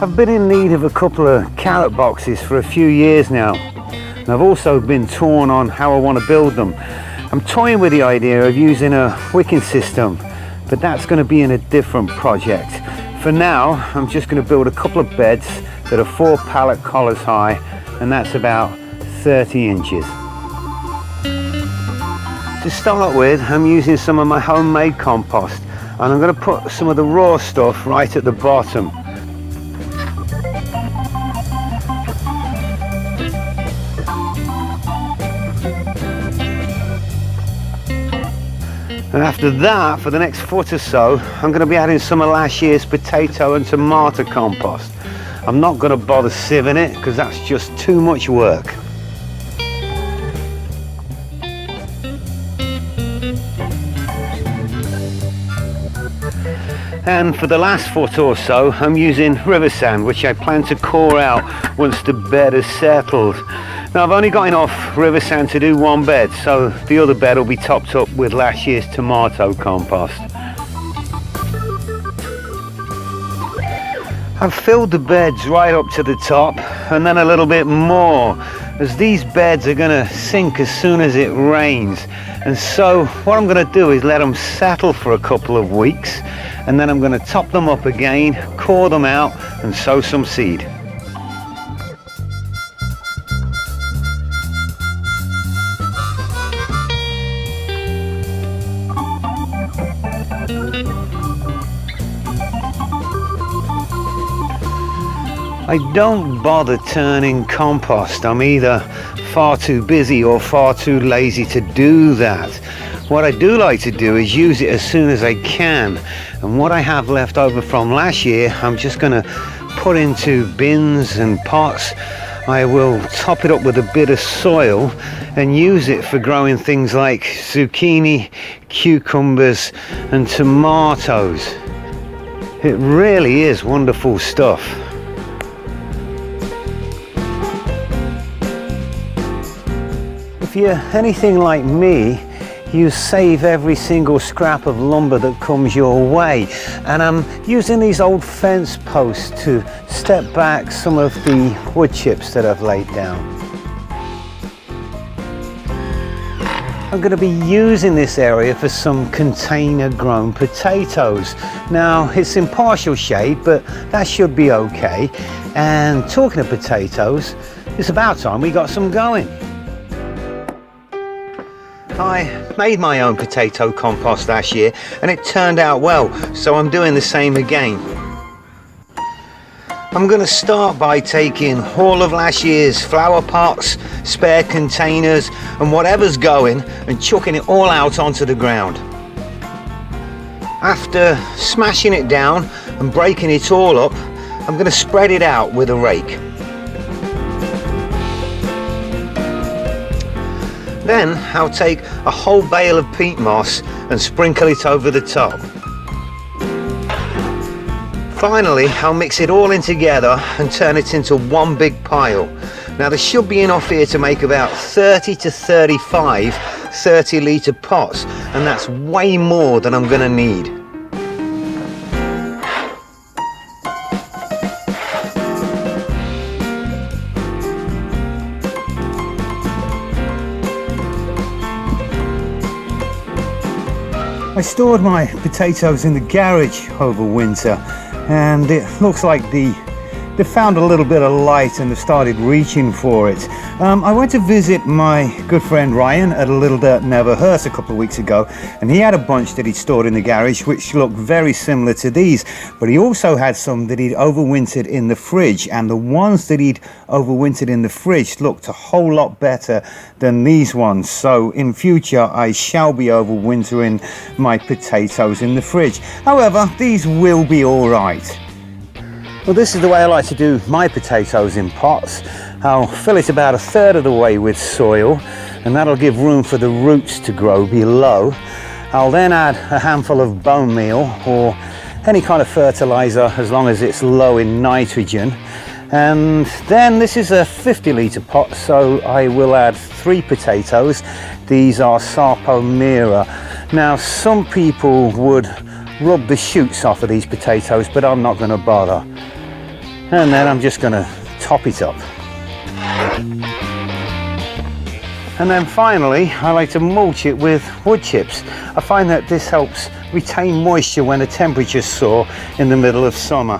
I've been in need of a couple of carrot boxes for a few years now, and I've also been torn on how I want to build them. I'm toying with the idea of using a wicking system, but that's going to be in a different project. For now, I'm just going to build a couple of beds that are 4 pallet collars high, and that's about 30 inches. To start with, I'm using some of my homemade compost, and I'm going to put some of the raw stuff right at the bottom. And after that, for the next foot or so, I'm going to be adding some of last year's potato and tomato compost. I'm not going to bother sieving it because that's just too much work. And for the last foot or so, I'm using river sand, which I plan to core out once the bed is settled. Now, I've only got enough river sand to do one bed, so the other bed will be topped up with last year's tomato compost. I've filled the beds right up to the top and then a little bit more, as these beds are going to sink as soon as it rains. And so what I'm going to do is let them settle for a couple of weeks, and then I'm going to top them up again, core them out and sow some seed. I don't bother turning compost. I'm either far too busy or far too lazy to do that. What I do like to do is use it as soon as I can. And what I have left over from last year, I'm just going to put into bins and pots. I will top it up with a bit of soil and use it for growing things like zucchini, cucumbers and tomatoes. It really is wonderful stuff. If you're anything like me, you save every single scrap of lumber that comes your way, and I'm using these old fence posts to step back some of the wood chips that I've laid down. I'm going to be using this area for some container grown potatoes. Now, it's in partial shade, but that should be okay. And talking of potatoes, it's about time we got some going. I made my own potato compost last year and it turned out well, so I'm doing the same again. I'm going to start by taking all of last year's flower pots, spare containers and whatever's going and chucking it all out onto the ground. After smashing it down and breaking it all up, I'm going to spread it out with a rake. Then I'll take a whole bale of peat moss and sprinkle it over the top. Finally, I'll mix it all in together and turn it into one big pile. Now, there should be enough here to make about 30 to 35 30-litre pots, and that's way more than I'm going to need. I stored my potatoes in the garage over winter, and it looks like they found a little bit of light and they started reaching for it. I went to visit my good friend Ryan at A Little Dirt Never Hurt a couple of weeks ago, and he had a bunch that he'd stored in the garage which looked very similar to these, but he also had some that he'd overwintered in the fridge, and the ones that he'd overwintered in the fridge looked a whole lot better than these ones. So in future I shall be overwintering my potatoes in the fridge. However, these will be all right. Well, this is the way I like to do my potatoes in pots. I'll fill it about 1/3 of the way with soil, and that'll give room for the roots to grow below. I'll then add a handful of bone meal or any kind of fertilizer as long as it's low in nitrogen. And then this is a 50-litre pot, so I will add 3 potatoes. These are Sarpomera. Now, some people would rub the shoots off of these potatoes, but I'm not going to bother. And then I'm just going to top it up. And then finally, I like to mulch it with wood chips. I find that this helps retain moisture when the temperature's soar in the middle of summer.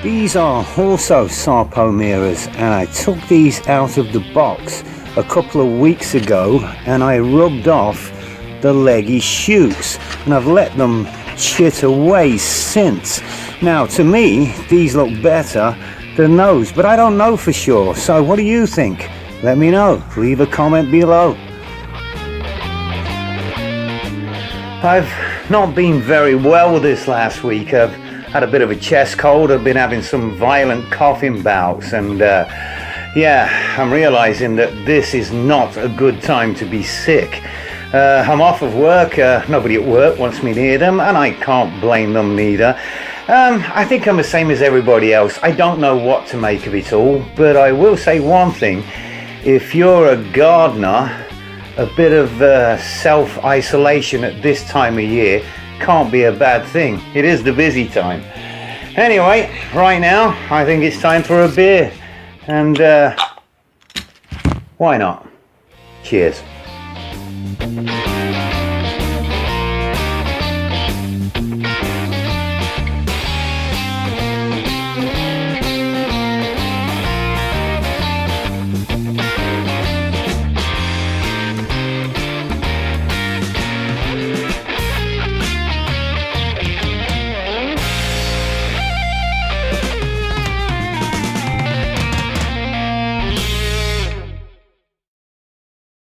These are also sarpomeras, and I took these out of the box a couple of weeks ago and I rubbed off the leggy shoots, and I've let them chit away since. Now to me these look better than those, but I don't know for sure. So what do you think? Let me know. Leave a comment below. I've not been very well this last week. I've had a bit of a chest cold. I've been having some violent coughing bouts, and yeah, I'm realizing that this is not a good time to be sick. I'm off of work. Nobody at work wants me near them, and I can't blame them neither. I think I'm the same as everybody else. I don't know what to make of it all, but I will say one thing. If you're a gardener, a bit of self-isolation at this time of year can't be a bad thing. It is the busy time. Anyway, right now I think it's time for a beer, and why not? Cheers.